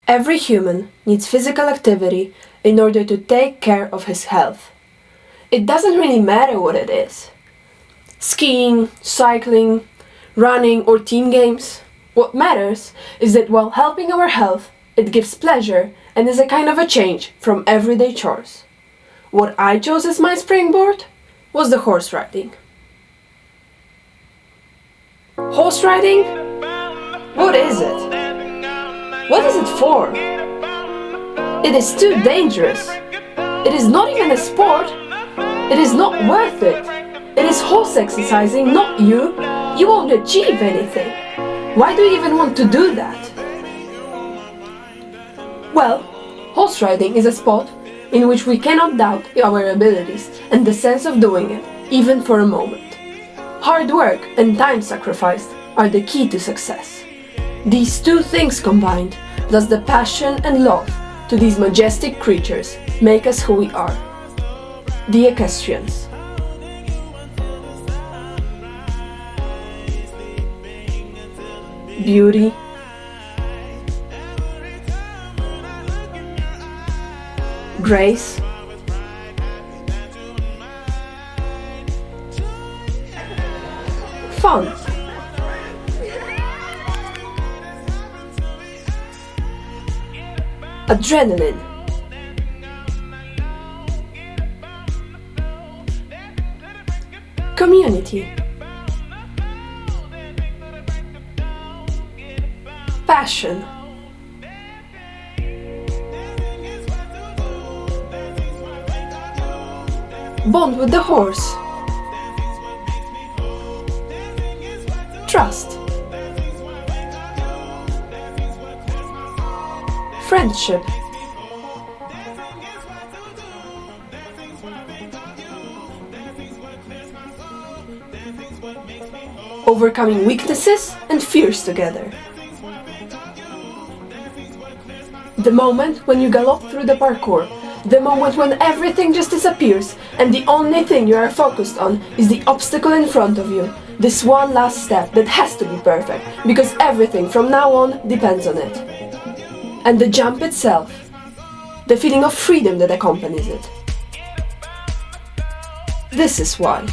Every human needs physical activity in order to take care of his health. It doesn't really matter what it is. Skiing, cycling, running or team games. What matters is that while helping our health, it gives pleasure and is a kind of a change from everyday chores. What I chose as my springboard was the horse riding. Horse riding? What is it? What is it for? It is too dangerous. It is not even a sport. It is not worth it. It is horse exercising, not you. You won't achieve anything. Why do you even want to do that? Well, horse riding is a sport in which we cannot doubt our abilities and the sense of doing it, even for a moment. Hard work and time sacrificed are the key to success. These two things combined, plus the passion and love to these majestic creatures, make us who we are. The equestrians. Beauty, grace, fun, adrenaline, community, passion, bond with the horse, trust, friendship, overcoming weaknesses and fears together. The moment when you gallop through the parkour, the moment when everything just disappears and the only thing you are focused on is the obstacle in front of you, this one last step that has to be perfect, because everything from now on depends on it. And the jump itself, the feeling of freedom that accompanies it. This is why